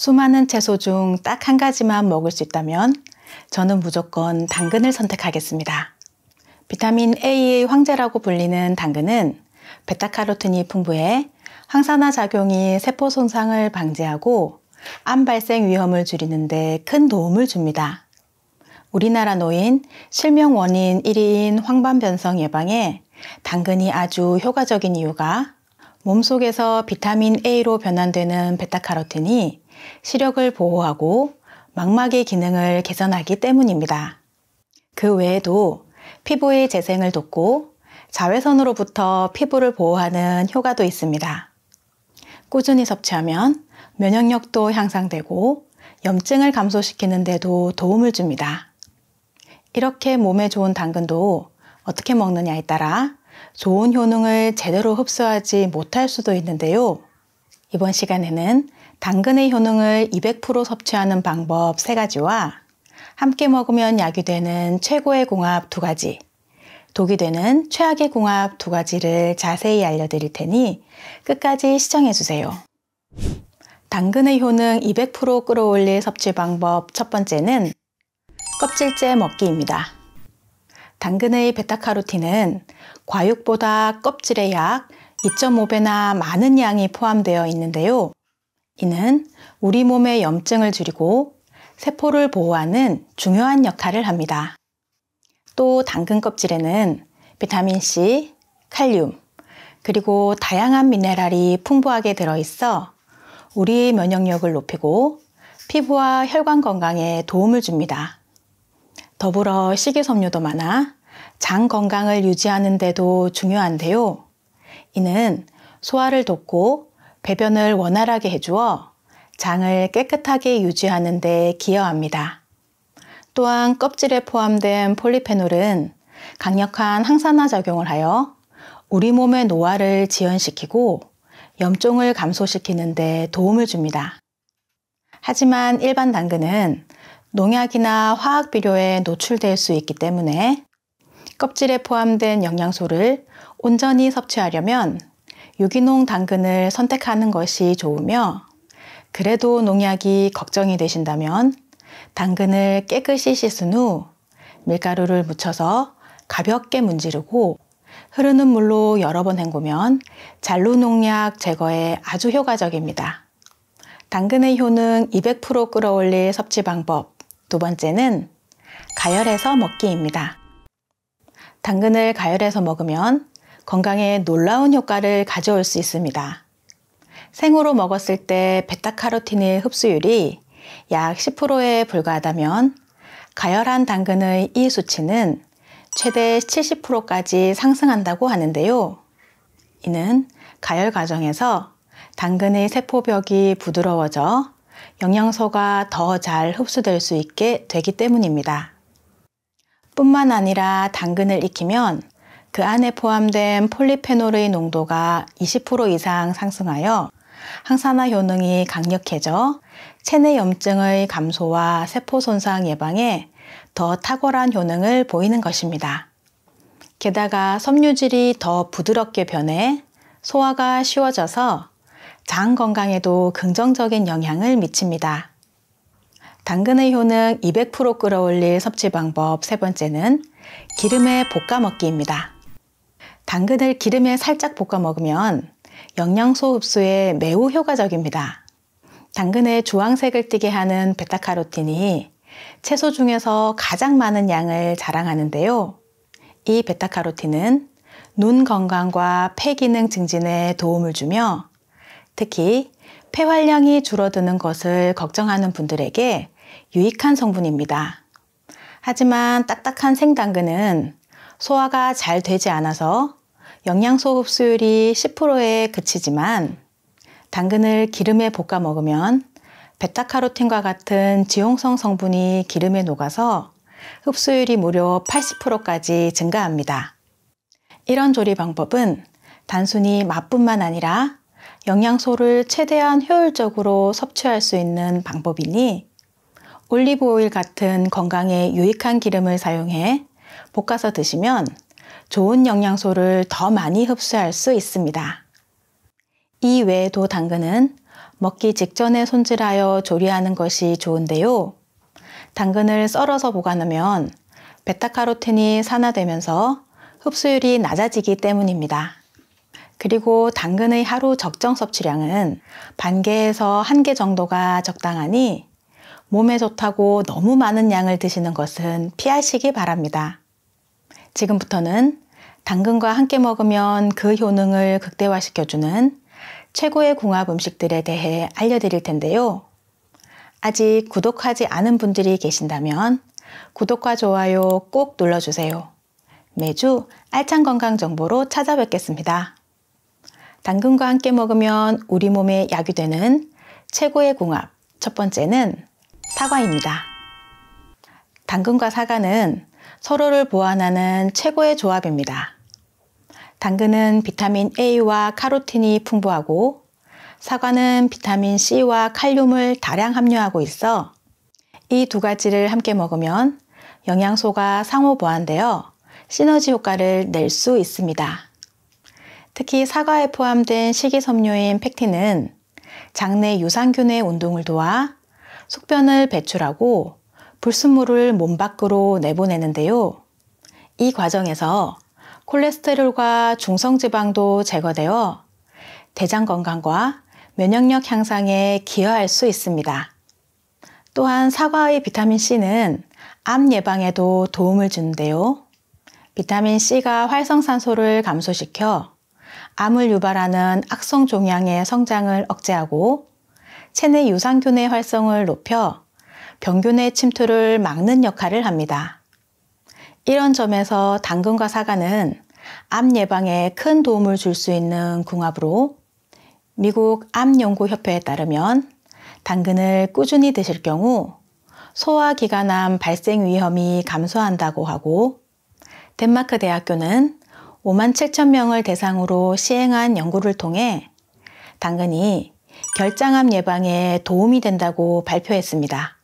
수많은 채소 중 딱 한 가지만 먹을 수 있다면 저는 무조건 당근을 선택하겠습니다. 비타민 A의 황제라고 불리는 당근은 베타카로틴이 풍부해 항산화 작용이 세포 손상을 방지하고 암 발생 위험을 줄이는 데 큰 도움을 줍니다. 우리나라 노인 실명 원인 1위인 황반변성 예방에 당근이 아주 효과적인 이유가 몸속에서 비타민 A로 변환되는 베타카로틴이 시력을 보호하고 망막의 기능을 개선하기 때문입니다. 그 외에도 피부의 재생을 돕고 자외선으로부터 피부를 보호하는 효과도 있습니다. 꾸준히 섭취하면 면역력도 향상되고 염증을 감소시키는 데도 도움을 줍니다. 이렇게 몸에 좋은 당근도 어떻게 먹느냐에 따라 좋은 효능을 제대로 흡수하지 못할 수도 있는데요. 이번 시간에는 당근의 효능을 200% 섭취하는 방법 3가지와 함께 먹으면 약이 되는 최고의 궁합 2가지, 독이 되는 최악의 궁합 2가지를 자세히 알려드릴 테니 끝까지 시청해주세요. 당근의 효능 200% 끌어올릴 섭취 방법 첫 번째는 껍질째 먹기입니다. 당근의 베타카로틴은 과육보다 껍질에 약 2.5배나 많은 양이 포함되어 있는데요. 이는 우리 몸의 염증을 줄이고 세포를 보호하는 중요한 역할을 합니다. 또 당근 껍질에는 비타민C, 칼륨, 그리고 다양한 미네랄이 풍부하게 들어있어 우리의 면역력을 높이고 피부와 혈관 건강에 도움을 줍니다. 더불어 식이섬유도 많아 장 건강을 유지하는 데도 중요한데요. 이는 소화를 돕고 배변을 원활하게 해주어 장을 깨끗하게 유지하는 데 기여합니다. 또한 껍질에 포함된 폴리페놀은 강력한 항산화 작용을 하여 우리 몸의 노화를 지연시키고 염종을 감소시키는 데 도움을 줍니다. 하지만 일반 당근은 농약이나 화학 비료에 노출될 수 있기 때문에 껍질에 포함된 영양소를 온전히 섭취하려면 유기농 당근을 선택하는 것이 좋으며, 그래도 농약이 걱정이 되신다면 당근을 깨끗이 씻은 후 밀가루를 묻혀서 가볍게 문지르고 흐르는 물로 여러 번 헹구면 잔류농약 제거에 아주 효과적입니다. 당근의 효능 200% 끌어올릴 섭취 방법 두 번째는 가열해서 먹기입니다. 당근을 가열해서 먹으면 건강에 놀라운 효과를 가져올 수 있습니다. 생으로 먹었을 때 베타카로틴의 흡수율이 약 10%에 불과하다면 가열한 당근의 이 수치는 최대 70%까지 상승한다고 하는데요. 이는 가열 과정에서 당근의 세포벽이 부드러워져 영양소가 더 잘 흡수될 수 있게 되기 때문입니다. 뿐만 아니라 당근을 익히면 그 안에 포함된 폴리페놀의 농도가 20% 이상 상승하여 항산화 효능이 강력해져 체내 염증의 감소와 세포 손상 예방에 더 탁월한 효능을 보이는 것입니다. 게다가 섬유질이 더 부드럽게 변해 소화가 쉬워져서 장 건강에도 긍정적인 영향을 미칩니다. 당근의 효능 200% 끌어올릴 섭취 방법 세 번째는 기름에 볶아 먹기입니다. 당근을 기름에 살짝 볶아 먹으면 영양소 흡수에 매우 효과적입니다. 당근의 주황색을 띠게 하는 베타카로틴이 채소 중에서 가장 많은 양을 자랑하는데요. 이 베타카로틴은 눈 건강과 폐 기능 증진에 도움을 주며 특히 폐활량이 줄어드는 것을 걱정하는 분들에게 유익한 성분입니다. 하지만 딱딱한 생당근은 소화가 잘 되지 않아서 영양소 흡수율이 10%에 그치지만 당근을 기름에 볶아 먹으면 베타카로틴과 같은 지용성 성분이 기름에 녹아서 흡수율이 무려 80%까지 증가합니다. 이런 조리 방법은 단순히 맛뿐만 아니라 영양소를 최대한 효율적으로 섭취할 수 있는 방법이니 올리브 오일 같은 건강에 유익한 기름을 사용해 볶아서 드시면 좋은 영양소를 더 많이 흡수할 수 있습니다. 이 외에도 당근은 먹기 직전에 손질하여 조리하는 것이 좋은데요. 당근을 썰어서 보관하면 베타카로틴이 산화되면서 흡수율이 낮아지기 때문입니다. 그리고 당근의 하루 적정 섭취량은 반 개에서 1개 정도가 적당하니 몸에 좋다고 너무 많은 양을 드시는 것은 피하시기 바랍니다. 지금부터는 당근과 함께 먹으면 그 효능을 극대화시켜주는 최고의 궁합 음식들에 대해 알려드릴 텐데요. 아직 구독하지 않은 분들이 계신다면 구독과 좋아요 꼭 눌러주세요. 매주 알찬 건강 정보로 찾아뵙겠습니다. 당근과 함께 먹으면 우리 몸에 약이 되는 최고의 궁합, 첫 번째는 사과입니다. 당근과 사과는 서로를 보완하는 최고의 조합입니다. 당근은 비타민 A와 카로틴이 풍부하고 사과는 비타민 C와 칼륨을 다량 함유하고 있어 이 두 가지를 함께 먹으면 영양소가 상호 보완되어 시너지 효과를 낼 수 있습니다. 특히 사과에 포함된 식이섬유인 팩틴은 장내 유산균의 운동을 도와 속변을 배출하고 불순물을 몸 밖으로 내보내는데요. 이 과정에서 콜레스테롤과 중성지방도 제거되어 대장 건강과 면역력 향상에 기여할 수 있습니다. 또한 사과의 비타민C는 암 예방에도 도움을 주는데요. 비타민C가 활성산소를 감소시켜 암을 유발하는 악성 종양의 성장을 억제하고 체내 유산균의 활성을 높여 병균의 침투를 막는 역할을 합니다. 이런 점에서 당근과 사과는 암 예방에 큰 도움을 줄 수 있는 궁합으로 미국 암연구협회에 따르면 당근을 꾸준히 드실 경우 소화기관암 발생 위험이 감소한다고 하고 덴마크 대학교는 57,000명을 대상으로 시행한 연구를 통해 당근이 결장암 예방에 도움이 된다고 발표했습니다.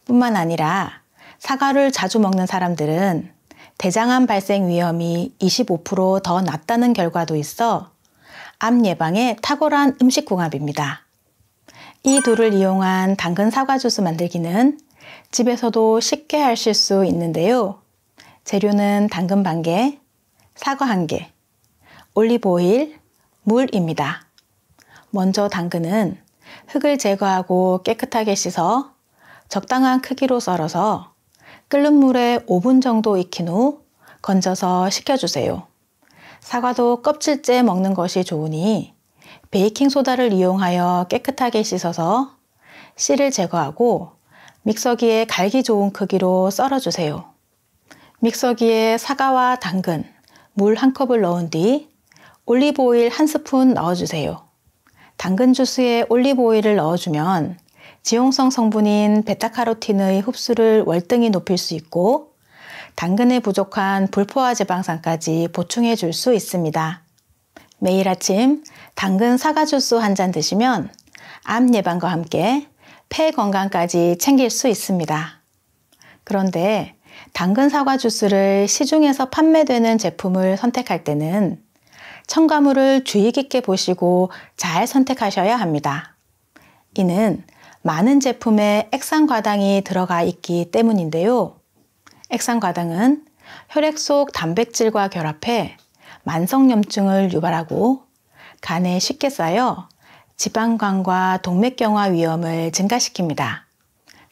뿐만 아니라 사과를 자주 먹는 사람들은 대장암 발생 위험이 25% 더 낮다는 결과도 있어 암 예방에 탁월한 음식 궁합입니다. 이 둘을 이용한 당근 사과 주스 만들기는 집에서도 쉽게 하실 수 있는데요. 재료는 당근 1개, 사과 1개, 올리브 오일, 물입니다. 먼저 당근은 흙을 제거하고 깨끗하게 씻어 적당한 크기로 썰어서 끓는 물에 5분 정도 익힌 후 건져서 식혀주세요. 사과도 껍질째 먹는 것이 좋으니 베이킹소다를 이용하여 깨끗하게 씻어서 씨를 제거하고 믹서기에 갈기 좋은 크기로 썰어주세요. 믹서기에 사과와 당근, 물 1컵을 넣은 뒤 올리브 오일 1스푼 넣어주세요. 당근 주스에 올리브 오일을 넣어주면 지용성 성분인 베타카로틴의 흡수를 월등히 높일 수 있고 당근에 부족한 불포화 지방산까지 보충해 줄 수 있습니다. 매일 아침 당근 사과 주스 1잔 드시면 암 예방과 함께 폐 건강까지 챙길 수 있습니다. 그런데 당근 사과 주스를 시중에서 판매되는 제품을 선택할 때는 첨가물을 주의 깊게 보시고 잘 선택하셔야 합니다. 이는 많은 제품에 액상과당이 들어가 있기 때문인데요. 액상과당은 혈액 속 단백질과 결합해 만성염증을 유발하고 간에 쉽게 쌓여 지방간과 동맥경화 위험을 증가시킵니다.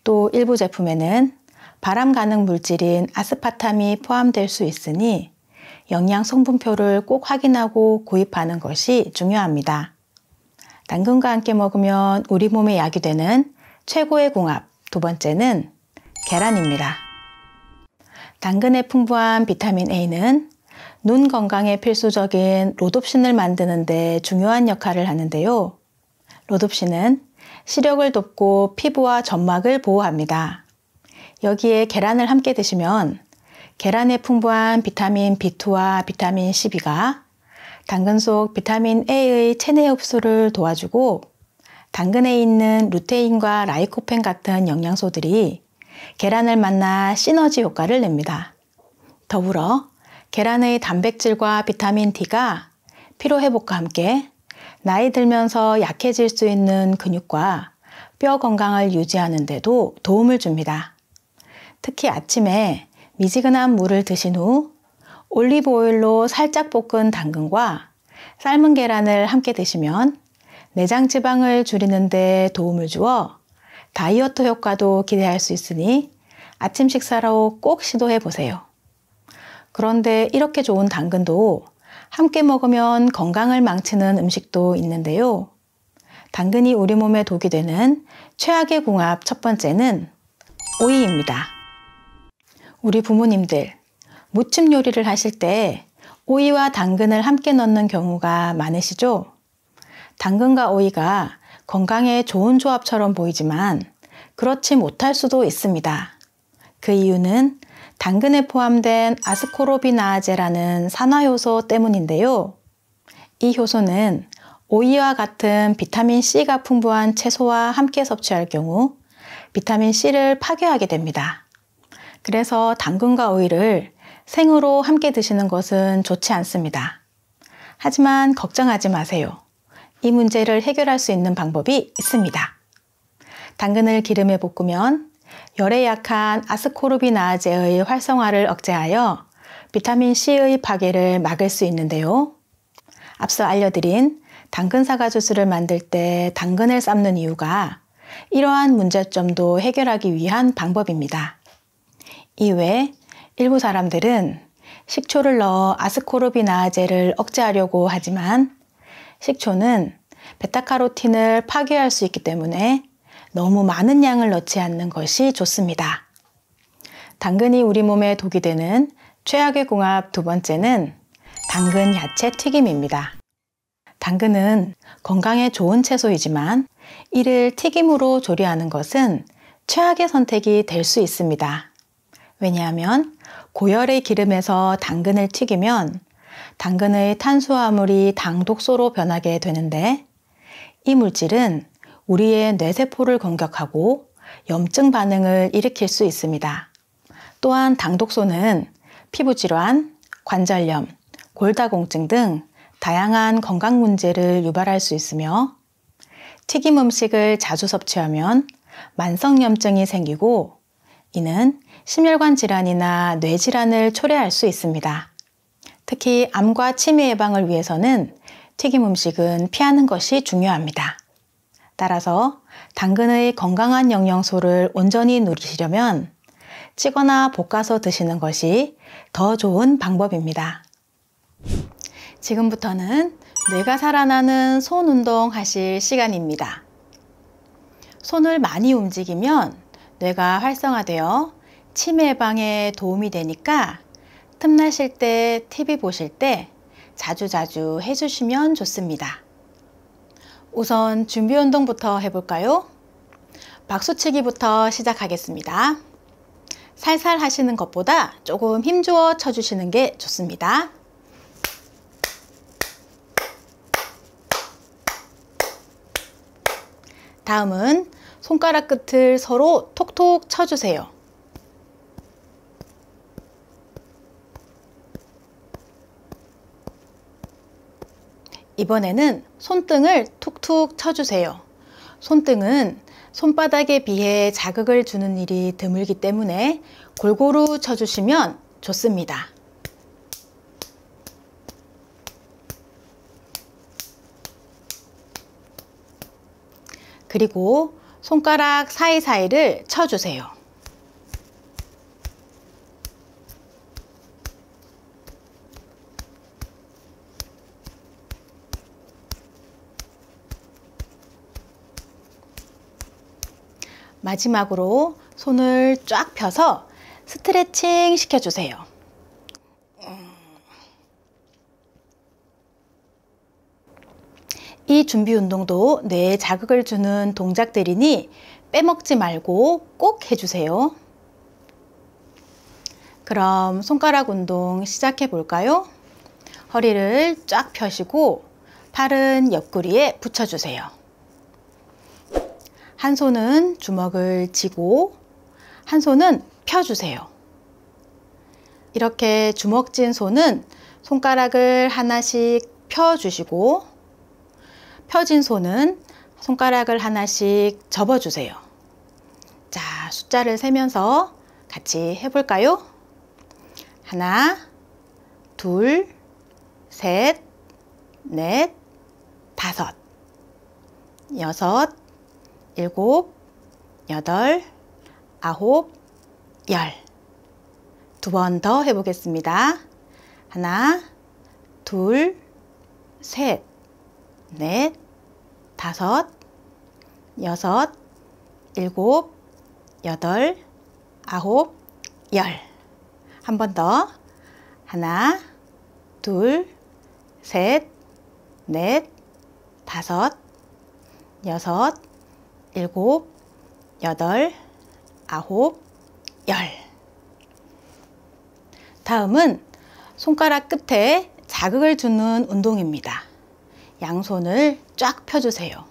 또 일부 제품에는 발암 가능 물질인 아스파탐이 포함될 수 있으니 영양 성분표를 꼭 확인하고 구입하는 것이 중요합니다. 당근과 함께 먹으면 우리 몸에 약이 되는 최고의 궁합, 두 번째는 계란입니다. 당근에 풍부한 비타민 A는 눈 건강에 필수적인 로놉신을 만드는 데 중요한 역할을 하는데요. 로놉신은 시력을 돕고 피부와 점막을 보호합니다. 여기에 계란을 함께 드시면 계란에 풍부한 비타민 B2와 비타민 C2가 당근 속 비타민 A의 체내 흡수를 도와주고 당근에 있는 루테인과 라이코펜 같은 영양소들이 계란을 만나 시너지 효과를 냅니다. 더불어 계란의 단백질과 비타민 D가 피로회복과 함께 나이 들면서 약해질 수 있는 근육과 뼈 건강을 유지하는 데도 도움을 줍니다. 특히 아침에 미지근한 물을 드신 후 올리브 오일로 살짝 볶은 당근과 삶은 계란을 함께 드시면 내장 지방을 줄이는 데 도움을 주어 다이어트 효과도 기대할 수 있으니 아침 식사로 꼭 시도해 보세요. 그런데 이렇게 좋은 당근도 함께 먹으면 건강을 망치는 음식도 있는데요. 당근이 우리 몸에 독이 되는 최악의 궁합 첫 번째는 오이입니다. 우리 부모님들, 무침 요리를 하실 때 오이와 당근을 함께 넣는 경우가 많으시죠? 당근과 오이가 건강에 좋은 조합처럼 보이지만 그렇지 못할 수도 있습니다. 그 이유는 당근에 포함된 아스코르비나아제라는 산화효소 때문인데요. 이 효소는 오이와 같은 비타민C가 풍부한 채소와 함께 섭취할 경우 비타민C를 파괴하게 됩니다. 그래서 당근과 오이를 생으로 함께 드시는 것은 좋지 않습니다. 하지만 걱정하지 마세요. 이 문제를 해결할 수 있는 방법이 있습니다. 당근을 기름에 볶으면 열에 약한 아스코르비나아제의 활성화를 억제하여 비타민C의 파괴를 막을 수 있는데요. 앞서 알려드린 당근 사과 주스를 만들 때 당근을 삶는 이유가 이러한 문제점도 해결하기 위한 방법입니다. 이외에 일부 사람들은 식초를 넣어 아스코르비나아제를 억제하려고 하지만 식초는 베타카로틴을 파괴할 수 있기 때문에 너무 많은 양을 넣지 않는 것이 좋습니다. 당근이 우리 몸에 독이 되는 최악의 궁합 두 번째는 당근 야채 튀김입니다. 당근은 건강에 좋은 채소이지만 이를 튀김으로 조리하는 것은 최악의 선택이 될 수 있습니다. 왜냐하면 고열의 기름에서 당근을 튀기면 당근의 탄수화물이 당독소로 변하게 되는데 이 물질은 우리의 뇌세포를 공격하고 염증 반응을 일으킬 수 있습니다. 또한 당독소는 피부질환, 관절염, 골다공증 등 다양한 건강 문제를 유발할 수 있으며 튀김 음식을 자주 섭취하면 만성염증이 생기고 이는 심혈관 질환이나 뇌질환을 초래할 수 있습니다. 특히 암과 치매 예방을 위해서는 튀김 음식은 피하는 것이 중요합니다. 따라서 당근의 건강한 영양소를 온전히 누리시려면 찌거나 볶아서 드시는 것이 더 좋은 방법입니다. 지금부터는 뇌가 살아나는 손 운동 하실 시간입니다. 손을 많이 움직이면 뇌가 활성화되어 치매 예방에 도움이 되니까 틈나실 때, TV 보실 때 자주자주 해주시면 좋습니다. 우선 준비 운동부터 해볼까요? 박수치기부터 시작하겠습니다. 살살 하시는 것보다 조금 힘주어 쳐주시는 게 좋습니다. 다음은 손가락 끝을 서로 톡톡 쳐주세요. 이번에는 손등을 툭툭 쳐주세요. 손등은 손바닥에 비해 자극을 주는 일이 드물기 때문에 골고루 쳐주시면 좋습니다. 그리고 손가락 사이사이를 쳐주세요. 마지막으로 손을 쫙 펴서 스트레칭 시켜주세요. 이 준비 운동도 뇌에 자극을 주는 동작들이니 빼먹지 말고 꼭 해주세요. 그럼 손가락 운동 시작해 볼까요? 허리를 쫙 펴시고 팔은 옆구리에 붙여주세요. 한 손은 주먹을 쥐고 한 손은 펴주세요. 이렇게 주먹 쥔 손은 손가락을 하나씩 펴주시고 펴진 손은 손가락을 하나씩 접어주세요. 자, 숫자를 세면서 같이 해볼까요? 하나, 둘, 셋, 넷, 다섯, 여섯, 일곱, 여덟, 아홉, 열. 두 번 더 해보겠습니다. 하나, 둘, 셋, 넷, 다섯, 여섯, 일곱, 여덟, 아홉, 열. 한 번 더. 하나, 둘, 셋, 넷, 다섯, 여섯, 일곱, 여덟, 아홉, 열. 다음은 손가락 끝에 자극을 주는 운동입니다. 양손을 쫙 펴주세요.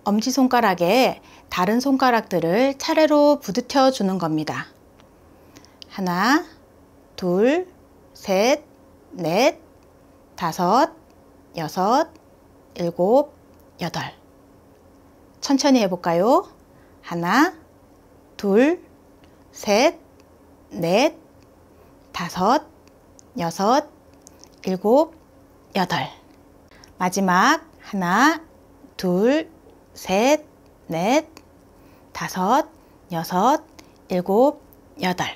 엄지손가락에 다른 손가락들을 차례로 부딪혀 주는 겁니다. 하나, 둘, 셋, 넷, 다섯, 여섯, 일곱, 여덟. 천천히 해볼까요? 하나, 둘, 셋, 넷, 다섯, 여섯, 일곱, 여덟. 마지막 하나, 둘, 셋, 넷, 다섯, 여섯, 일곱, 여덟.